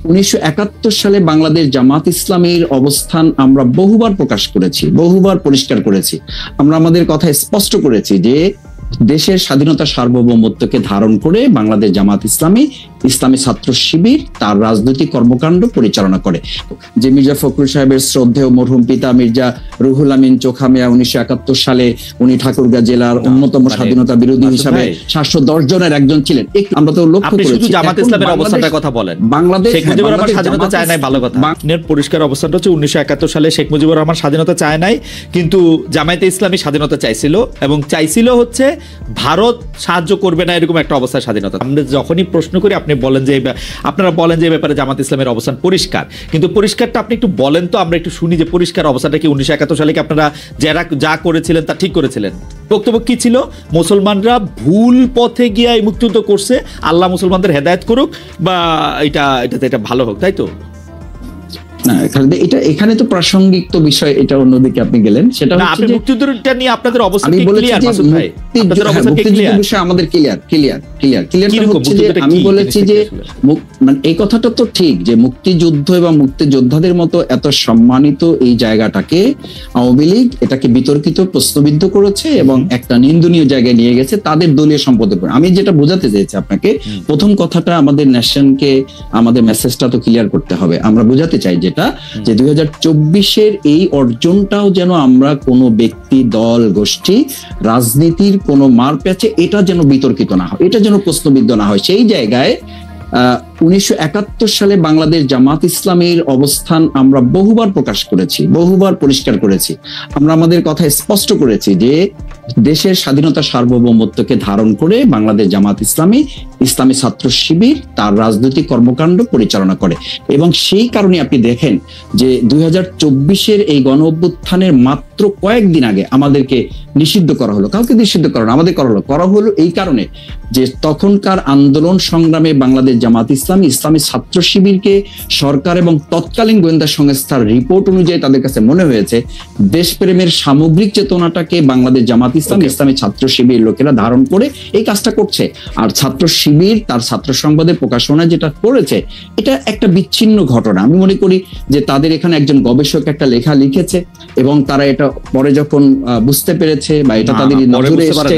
1971 সালে বাংলাদেশ জামাত ইসলামীর অবস্থান আমরা বহুবার প্রকাশ করেছি, বহুবার পরিষ্কার করেছি। আমরা আমাদের কথা স্পষ্ট করেছি যে দেশের স্বাধীনতা সার্বভৌমত্বকে ধারণ করে বাংলাদেশ জামাত ইসলামী ইসলামী ছাত্র শিবির তার রাজনৈতিক কর্মকাণ্ড পরিচালনা করে। যে মির্জা ফখরুল সাহেবের শ্রদ্ধেয় মরহুম পিতা মির্জা রুহুল আমিন চোখা মিয়া 1971 সালে উনি ঠাকুরগাঁও জেলার অন্যতম স্বাধীনতা বিরোধী হিসাবে 710 জনের একজন ছিলেন। আমরা তো লক্ষ্য করেছি শুধু জামাত ইসলামের অবস্থানটার কথা বলেন। বাংলাদেশ শেখ মুজিবুর রহমান স্বাধীনতা চায় নাই, ভালো কথা। আপনার পরিষ্কার অবস্থানটা হচ্ছে 1971 সালে শেখ মুজিবুর রহমান স্বাধীনতা চায় নাই, কিন্তু জামায়াতে ইসলামী স্বাধীনতা চাইছিল, এবং চাইছিল হচ্ছে ভারত সাহায্য করবে না এরকম একটা অবস্থায় স্বাধীনতা। আমরা যখনই প্রশ্ন করি আপনারা বলেন যে ব্যাপারে জামাত ইসলামের অবস্থান পরিষ্কার, কিন্তু পরিষ্কারটা আপনি একটু বলেন তো, আমরা একটু শুনি যে পরিষ্কার অবস্থানটা কি। 1971 সালে কি আপনারা যা করেছিলেন তা ঠিক করেছিলেন? বক্তব্য কি ছিল? মুসলমানরা ভুল পথে গিয়ে এই মুক্তিযুদ্ধ করছে, আল্লাহ মুসলমানদের হেদায়েত করুক, বা এটা ভালো হোক, তাই তো? না, এখানে তো প্রাসঙ্গিক তো বিষয়, এটা অন্যদিকে আপনি গেলেন। সেটা হচ্ছে যে মুক্তিযুদ্ধটা নিয়ে আপনাদের অবস্থান কি ক্লিয়ার মাসুদ ভাই? মুক্তিযুদ্ধের বিষয় আমাদের ক্লিয়ার হচ্ছে যে আমি বলেছি যে মানে এই কথাটা তো ঠিক যে মুক্তিযুদ্ধ এবং মুক্তিযোদ্ধাদের মতো এত সম্মানিত এই জায়গাটাকে আওয়ামী লীগ এটাকে বিতর্কিত, প্রশ্নবিদ্ধ করেছে এবং একটা নিন্দনীয় জায়গায় নিয়ে গেছে তাদের দলীয় সম্পদের উপর। আমি যেটা বোঝাতে চাইছি আপনাকে, প্রথম কথাটা আমাদের নেশনকে আমাদের মেসেজটা তো ক্লিয়ার করতে হবে। আমরা বোঝাতে চাই যেটা যে 2024-এর এই অর্জনটাও যেন আমরা কোনো ব্যক্তি, দল, গোষ্ঠী, রাজনীতির কোনো মার প্যাচে এটা যেন বিতর্কিত না হয়, এটা যেন প্রশ্নবিদ্ধ না হয়। সেই জায়গায় 1971 সালে বাংলাদেশ জামাত ইসলামীর অবস্থান আমরা বহুবার প্রকাশ করেছি, বহুবার পরিষ্কার করেছি। আমরা আমাদের কথা স্পষ্ট করেছি যে দেশের স্বাধীনতা সার্বভৌমত্বকে ধারণ করে বাংলাদেশ জামাত ইসলামী ইসলামী ছাত্র শিবির তার রাজনৈতিক কর্মকাণ্ড পরিচালনা করে। এবং সেই কারণে আপনি দেখেন যে 2024-এর এই গণ অভ্যুত্থানের মাত্র কয়েকদিন আগে আমাদেরকে নিষিদ্ধ করা হলো। কাউকে নিষিদ্ধ করা না, আমাদের করা হলো এই কারণে যে তখনকার আন্দোলন সংগ্রামে বাংলাদেশ জামাত ইসলামী ইসলামী ছাত্র শিবিরকে সরকার এবং তৎকালীন গোয়েন্দা সংস্থার রিপোর্ট অনুযায়ী তাদের কাছে মনে হয়েছে দেশপ্রেমের সামগ্রিক চেতনাটাকে বাংলাদেশ জামাত ইসলাম ইসলামী ছাত্র শিবির লোকেরা ধারণ করে এই কাজটা করছে। আর ছাত্র শিবির তার ছাত্র সংবাদে প্রকাশনা যেটা করেছে এটা একটা বিচ্ছিন্ন ঘটনা। আমি মনে করি যে তাদের এখানে একজন গবেষক একটা লেখা লিখেছে এবং তারা এটা পরে যখন বুঝতে পেরেছে বা এটা তাদের নজরে এসছে,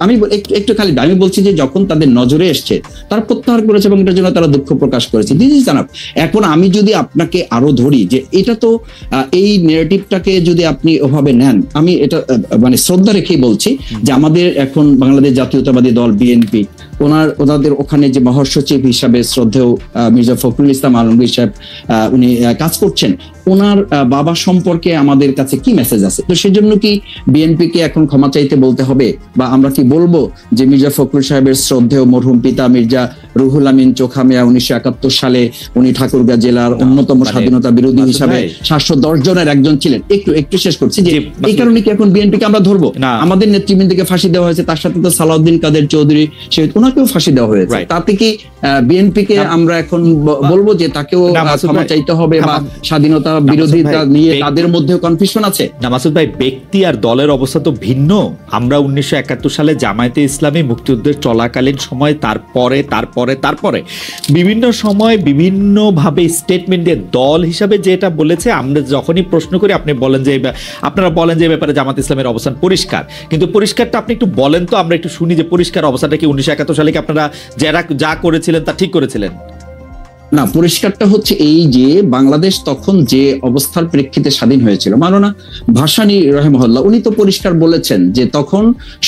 আমি একটু খালি আমি বলছি যে যখন তাদের নজরে এসছে তারা প্রত্যাহার করেছে এবং এটার জন্য তারা দুঃখ প্রকাশ করেছে। This is enough. এখন আমি যদি আপনাকে আরো ধরি যে এটা তো এই নেগেটিভটাকে যদি আপনি ওভাবে নেন, আমি এটা মানে শ্রদ্ধা রেখেই বলছি যে আমাদের এখন বাংলাদেশ জাতীয়তাবাদী দল বিএনপি ওনাদের ওখানে যে মহাসচিব হিসাবে শ্রদ্ধেয় মির্জা ফখরুল ইসলাম আলমগীর সাহেব উনি কাজ করছেন, ওনার বাবা সম্পর্কে আমাদের কাছে কি মেসেজ আছে? তো সেজন্য কি বিএনপি কে এখন ক্ষমা চাইতে বলতে হবে, বা আমরা কি বলবো যে মির্জা ফখরুল সাহেবের শ্রদ্ধেয় মরহুম পিতা মির্জা রুহুল আমিন চোখা মিয়া 1971 সালে উনি ঠাকুরগাঁও জেলার অন্যতম স্বাধীনতা বিরোধী হিসাবে 710 জনের একজন ছিলেন। একটু শেষ করছি যে এই কারণে কি এখন বিএনপি কে আমরা ধরবো? আমাদের নেতৃবৃন্দকে ফাঁসি দেওয়া হয়েছে, তার সাথে তো সালাউদ্দিন কাদের চৌধুরী শহীদ ওনাকেও ফাঁসি দেওয়া হয়েছে। তাতে কি বিএনপি কে আমরা এখন বলবো যে তাকেও ক্ষমা চাইতে হবে বা স্বাধীনতা বিরোধিতা নিয়ে তাদের মধ্যে কনফিউশন আছে? না মাসুদ ভাই, ব্যক্তি আর দলের অবস্থা তো ভিন্ন। আমরা 1971 সালে জামায়াতে ইসলামী মুক্তিযুদ্ধের চলাকালীন সময় তারপরে বিভিন্ন সময় বিভিন্নভাবে স্টেটমেন্ট দিয়ে দল হিসাবে যেটা বলেছে, আমরা যখনই প্রশ্ন করি আপনারা বলেন যে ব্যাপারে জামাত ইসলামের অবস্থান পরিষ্কার, কিন্তু পরিষ্কারটা আপনি একটু বলেন তো, আমরা একটু শুনি যে পরিষ্কার অবস্থাটা কি। 1971 সালে কি আপনারা যা করেছিলেন তা ঠিক করেছিলেন? না, পরিষ্কারটা হচ্ছে এই যে বাংলাদেশ তখন যে অবস্থার প্রেক্ষিতে স্বাধীন হয়েছিল, মাওলানা ভাসানী রাহিমাহুল্লাহ উনি তো পরিষ্কার বলেছেন যে তখন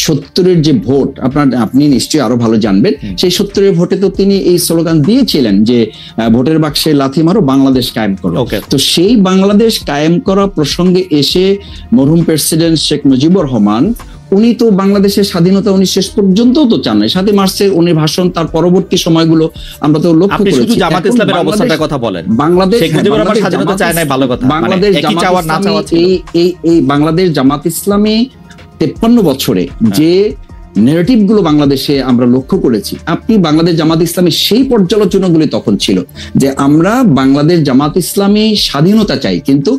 70-এর যে ভোট, আপনি নিশ্চয়ই আরো ভালো জানবেন, সেই 70-এর ভোটে তো তিনি এই স্লোগান দিয়েছিলেন যে ভোটের বাক্সে লাথি মারো, বাংলাদেশ কায়েম করো। তো সেই বাংলাদেশ কায়েম করা প্রসঙ্গে এসে মরহুম প্রেসিডেন্ট শেখ মুজিবুর রহমান উনি তো বাংলাদেশের স্বাধীনতা উনি শেষ পর্যন্ত তো চান নাই। 7 মার্চের উনি ভাষণ, তার পরবর্তী সময়গুলো আমরা তো লক্ষ্য করেছি। শুধু জামাত ইসলামের অবস্থানটার কথা বলেন। বাংলাদেশ শেখ মুজিবুর রহমান স্বাধীনতা চায় নাই, ভালো কথা। বাংলাদেশ এই বাংলাদেশ জামাত ইসলামী 53 বছরে যে নেগেটিভ গুলো বাংলাদেশে আমরা লক্ষ্য করেছি, আপনি বাংলাদেশ জামাত ইসলামী সেই পর্যালোচনাগুলি তখন ছিল যে আমরা বাংলাদেশ জামাত ইসলামী স্বাধীনতা চাই, কিন্তু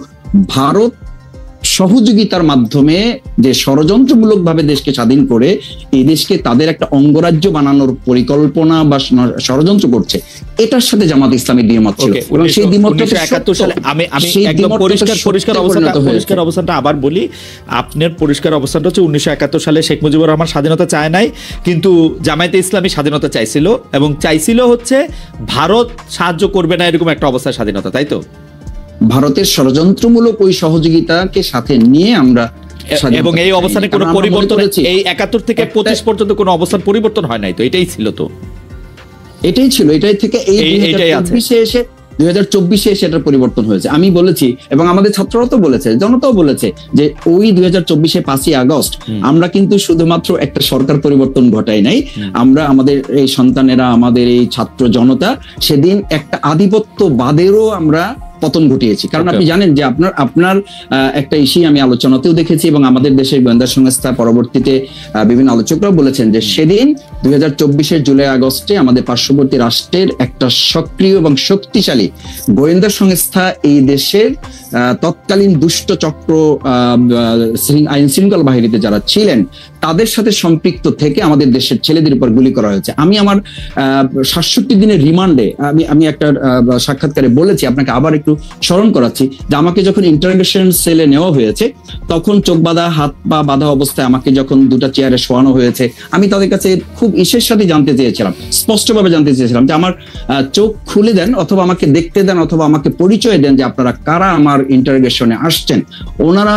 ভারত সহযোগিতার মাধ্যমে যে ষড়যন্ত্রমূলক ভাবে দেশকে স্বাধীন করে এই দেশকে তাদের একটা অঙ্গরাজ্য বানানোর পরিকল্পনা বা ষড়যন্ত্র করছে, এটার সাথে জামাত ইসলামী দ্বিমত ছিল। এবং সেই দ্বিমতটা 1971 সালে আমি একদম পরিষ্কার অবস্থানটা আবার বলি, আপনার পরিষ্কার অবস্থানটা হচ্ছে 1971 সালে শেখ মুজিবুর রহমান স্বাধীনতা চায় নাই, কিন্তু জামায়াতে ইসলামী স্বাধীনতা চাইছিল, এবং চাইছিল হচ্ছে ভারত সাহায্য করবে না এরকম একটা অবস্থায় স্বাধীনতা, তাই তো? ভারতের ষড়যন্ত্রমূলক ওই সহযোগিতাকে সাথে নিয়ে আমরা, এবং এই অবস্থানে কোনো পরিবর্তন, এই 71 থেকে 25 পর্যন্ত কোনো অবস্থান পরিবর্তন হয় নাই, তো এটাই ছিল, তো এটাই ছিল, এটাই থেকে এই 2024 এসে এটার পরিবর্তন হয়েছে। আমি বলেছি এবং আমাদের ছাত্ররাও তো বলেছে, জনতাও বলেছে যে ওই 2024 5ই আগস্ট আমরা কিন্তু শুধুমাত্র একটা সরকার পরিবর্তন ঘটাই নাই, আমরা আমাদের এই সন্তানেরা, আমাদের এই ছাত্র জনতা সেদিন একটা আধিপত্যবাদেরও আমরা পতন ঘটিয়েছি। কারণ আপনি জানেন যে আপনার একটা ইস্যু আমি আলোচনাতেও দেখেছি, এবং আমাদের দেশের গোয়েন্দা সংস্থা পরবর্তীতে বিভিন্ন আলোচকরাও বলেছেন যে সেদিন 2024 জুলাই আগস্টে আমাদের পার্শ্ববর্তী রাষ্ট্রের একটা সক্রিয় এবং শক্তিশালী গোয়েন্দা সংস্থা এই দেশের তৎকালীন দুষ্ট চক্র আইন শৃঙ্খলা বাহিনীতে যারা ছিলেন তাদের সাথে সম্পৃক্ত থেকে আমাদের দেশের ছেলেদের উপর গুলি করা হয়েছে। আমি আমার 67 দিনের রিমান্ডে আমি একটা সাক্ষাৎকারে বলেছি, আপনাকে আবার একটু স্মরণ করাচ্ছি, যে আমাকে যখন ইন্টারোগেশন সেলে নেওয়া হয়েছে তখন চোখ বাঁধা, হাত পা বাঁধা অবস্থায় আমাকে যখন দুটা চেয়ারে শোয়ানো হয়েছে, আমি তাদের কাছে খুব ইসের সাথে জানতে চেয়েছিলাম, স্পষ্টভাবে জানতে চেয়েছিলাম যে আমার চোখ খুলে দেন, অথবা আমাকে দেখতে দেন, অথবা আমাকে পরিচয় দেন যে আপনারা কারা আমার ইন্টারোগেশনে আসছেন। ওনারা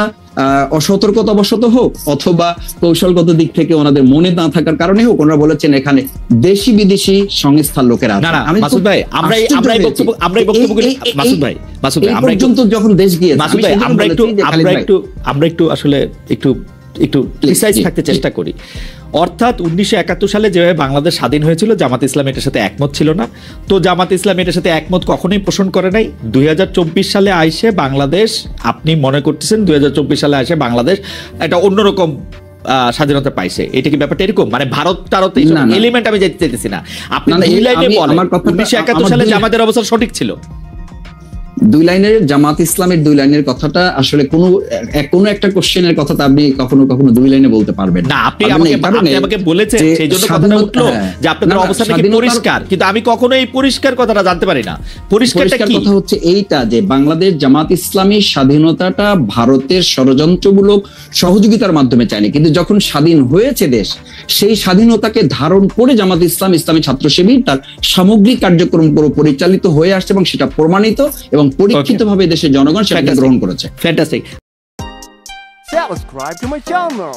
অসতর্কতাবশত হোক অথবা কৌশলগত দিক থেকে ওনাদের মনে না থাকার কারণে হোক, ওনারা বলেছেন এখানে দেশি বিদেশি সংস্থার লোকেরা। মাসুদ ভাই, যখন দেশ গিয়ে আমরা একটু আসলে একটু প্রিসাইজ থাকতে চেষ্টা করি। অর্থাৎ 1971 সালে যেভাবে বাংলাদেশ স্বাধীন হয়েছিল, জামাত ইসলাম এটার সাথে একমত ছিল না, তো জামাত ইসলাম এটার সাথে একমত কখনোই পোষণ করে নাই। 2024 সালে আইসে বাংলাদেশ, আপনি মনে করতেছেন 2024 সালে আইসে বাংলাদেশ একটা অন্যরকম স্বাধীনতা পাইছে, এটা কি ব্যাপারটা এরকম? মানে ভারত এলিমেন্ট আমি যেতে চাইতেছি না, আপনি দুই লাইনে বলেন 1971 সালে জামাতের অবস্থা সঠিক ছিল। দুই লাইনের জামাত ইসলামের দুই লাইনের কথাটা আসলে কোনো একটা কোশ্চেনের কথা আপনি কখনো দুই লাইনে বলতে পারবেন না। আপনি আমাকে বলেছেন, সেই জন্য কথাটা উঠলো যে আপনাদের অবস্থাটা কি পরিষ্কার, কিন্তু আমি কখনো এই পরিষ্কার কথাটা জানতে পারি না। পরিষ্কারটা কি? কথা হচ্ছে এইটা যে বাংলাদেশ জামাত ইসলামী স্বাধীনতাটা ভারতের ষড়যন্ত্রমূলক সহযোগিতার মাধ্যমে চায়নি, কিন্তু যখন স্বাধীন হয়েছে দেশ, সেই স্বাধীনতাকে ধারণ করে জামাত ইসলামী ছাত্র শিবির তার সামগ্রিক কার্যক্রম পরিচালিত হয়ে আসছে, এবং সেটা প্রমাণিত এবং পরীক্ষিতভাবে দেশের জনগণ সেটা গ্রহণ করেছে। Fantastic. Subscribe to my channel.